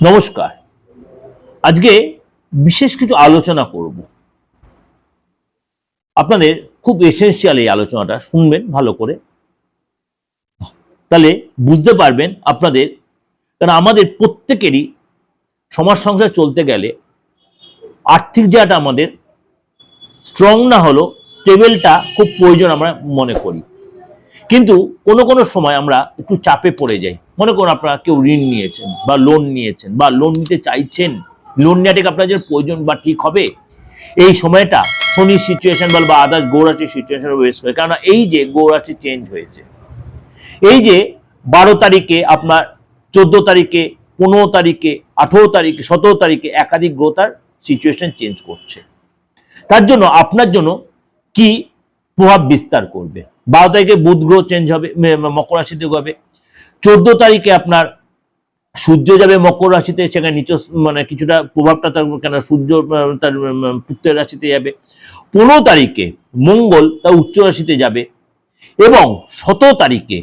নমস্কার। আজকে বিশেষ কিছু আলোচনা করব। আপনাদের খুব এসেনশিয়াল এই আলোচনাটা শুনবেন ভালো করে, তাহলে বুঝতে পারবেন আপনাদের। কারণ আমাদের প্রত্যেকেরই সমাজ সংসার চলতে গেলে আর্থিক জায়গাটা আমাদের স্ট্রং না হলেও স্টেবলটা খুব প্রয়োজন আমরা মনে করি। কিন্তু কোনো সময় আমরা একটু চাপে পড়ে যাই। মনে করুন আপনারা কেউ ঋণ নিয়েছেন বা লোন নিয়েছেন বা লোন নিতে চাইছেন, লোন নেওয়াটাকে আপনার জন্য প্রয়োজন বা ঠিক হবে, এই সময়টা শনির সিচুয়েশন বা আদার্স গৌরাশির সিচুয়েশন ওয়েস্ট করে। কারণ এই যে গৌরাশি চেঞ্জ হয়েছে, এই যে 12 তারিখে আপনার 14 তারিখে 15 তারিখে 18 তারিখে 17 তারিখে একাধিক গ্রহ তার সিচুয়েশন চেঞ্জ করছে। তার জন্য আপনার জন্য কি প্রভাব বিস্তার করবে। 12 তারিখে বুধ গ্রহ চেঞ্জ হবে, মকর রাশিতে যাবে। 14 তারিখে আপনার সূর্য যাবে মকর রাশিতে, সেখানে নিচ মানে কিছুটা প্রভাবটা তার, কেন সূর্য তার পুত্রের রাশিতে যাবে। 15 তারিখে মঙ্গল তার উচ্চ রাশিতে যাবে এবং 17 তারিখে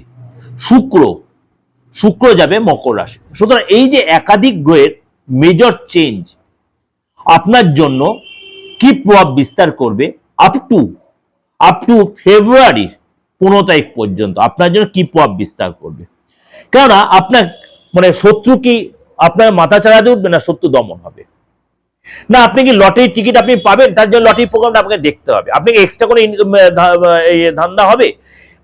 শুক্র যাবে মকর রাশি। সুতরাং এই যে একাধিক গ্রহের মেজর চেঞ্জ আপনার জন্য কি প্রভাব বিস্তার করবে আপ টু ফেব্রুয়ারির 15 তারিখ পর্যন্ত আপনার জন্য কি প্রভাব বিস্তার করবে। কেননা আপনার মানে শত্রু কি আপনার মাথা চাড়াতে উঠবে, না শত্রু দমন হবে, না আপনি কি লটারি টিকিট আপনি পাবেন, তার জন্য লটারি প্রোগ্রামটা আপনাকে দেখতে হবে। আপনি এক্সট্রা করে ধান্দা হবে,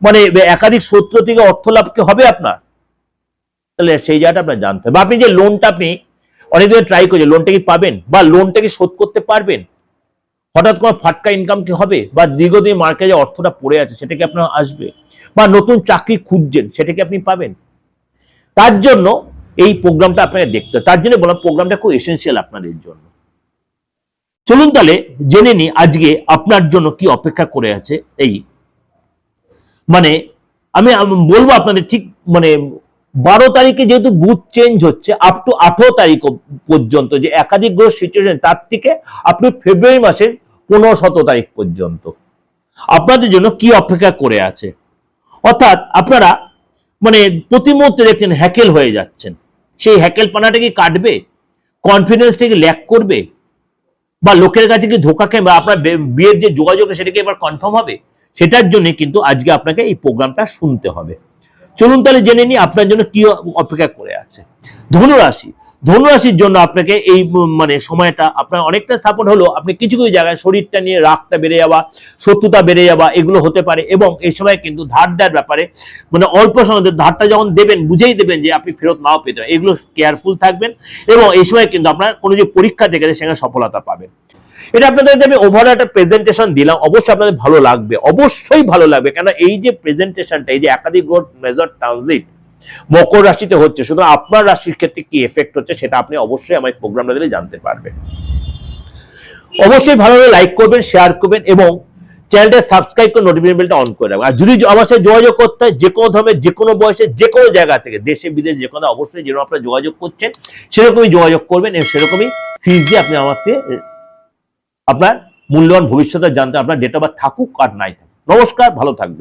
মানে একাধিক শত্রু থেকে অর্থ লাভ কি হবে আপনার, তাহলে সেই জায়গাটা আপনার জানতে হবে। আপনি যে লোনটা আপনি অনেকদিন ট্রাই করছেন, লোনটা কি পাবেন বা লোনটা কি শোধ করতে পারবেন, হঠাৎ কোনো ফাটকা ইনকাম কি হবে, বা দীর্ঘদিন মার্কেটে যে অর্থটা পড়ে আছে সেটা কি আপনার আসবে, বা নতুন চাকরি খুঁজছেন সেটা কি আপনি পাবেন। তার জন্য এই প্রোগ্রামটা আপনাকে দেখতে হবে। তার জন্য বললাম প্রোগ্রামটা খুব এসেনশিয়াল আপনাদের জন্য। চলুন তাহলে জেনে নিই আজকে আপনার জন্য কি অপেক্ষা করে আছে। এই মানে আমি বলবো আপনাদের ঠিক মানে 12 তারিখে যেহেতু বুথ চেঞ্জ হচ্ছে আপ টু 18 তারিখ পর্যন্ত যে একাধিক গ্রহ সিচুয়েশন, তার থেকে আপনি ফেব্রুয়ারি মাসের 15-17 তারিখ পর্যন্ত আপনাদের জন্য কি অপেক্ষা করে আছে। অর্থাৎ আপনারা মানে প্রতি মুহূর্তে দেখছেন হ্যাকেল হয়ে যাচ্ছেন। সেই হ্যাকেল পানাটা কি কাটবে, কনফিডেন্সটা কি ল্যাক করবে, বা লোকের কাছে কি ধোকা খেয়ে, বা আপনার বিয়ের যে যোগাযোগ সেটা কি এবার কনফার্ম হবে, সেটার জন্য কিন্তু আজকে আপনাকে এই প্রোগ্রামটা শুনতে হবে। চলুন তাহলে জেনে নিই আপনার জন্য কি অপেক্ষা করে আছে। ধনুরাশির জন্য আপনাকে এই মানে সময়টা আপনার অনেকটা সাপোর্ট হলো। আপনি কিছু কিছু জায়গায় শরীরটা নিয়ে রাগটা বেড়ে যাওয়া, শত্রুতা বেড়ে যাওয়া, এগুলো হতে পারে। এবং এই সময় কিন্তু ধার দেওয়ার ব্যাপারে মানে অল্প সময় ধারটা যখন দেবেন বুঝেই দেবেন যে আপনি ফেরত নাও পেতে পারেন, এগুলো কেয়ারফুল থাকবেন। এবং এই সময় কিন্তু আপনার কোনো যে পরীক্ষা থেকে সেখানে সফলতা পাবেন। এটা আপনাদের আমি ওভারঅল একটা প্রেজেন্টেশন দিলাম, অবশ্যই আপনাদের ভালো লাগবে, অবশ্যই ভালো লাগবে। কেন এই যে প্রেজেন্টেশনটা, এই যে একাধিক গ্রহ মেজর ট্রানজিট মকর রাশিতে হচ্ছে, শুধু আপনার রাশির ক্ষেত্রে কি এফেক্ট হচ্ছে সেটা আপনি অবশ্যই আমার প্রোগ্রামটা দিলে জানতে পারবেন। অবশ্যই ভালো হলে লাইক করবেন, শেয়ার করবেন এবং চ্যানেলটা সাবস্ক্রাইব করে নোটিফিকেশন বেলটা অন করে রাখবেন। আর যদি আমার সাথে যোগাযোগ করতে হয় যে কোনো ধরনের, যে কোনো বয়সে, যে কোনো জায়গা থেকে, দেশে বিদেশে যে কোনো, অবশ্যই যেরকম আপনারা যোগাযোগ করছেন সেরকমই যোগাযোগ করবেন এবং সেরকমই ফিজ দিয়ে আপনি আমাকে আপনার মূল্যবান ভবিষ্যতে জানতে, আপনার ডেট অফ বার্থ থাকুক আর নাই থাকুক। নমস্কার, ভালো থাকবেন।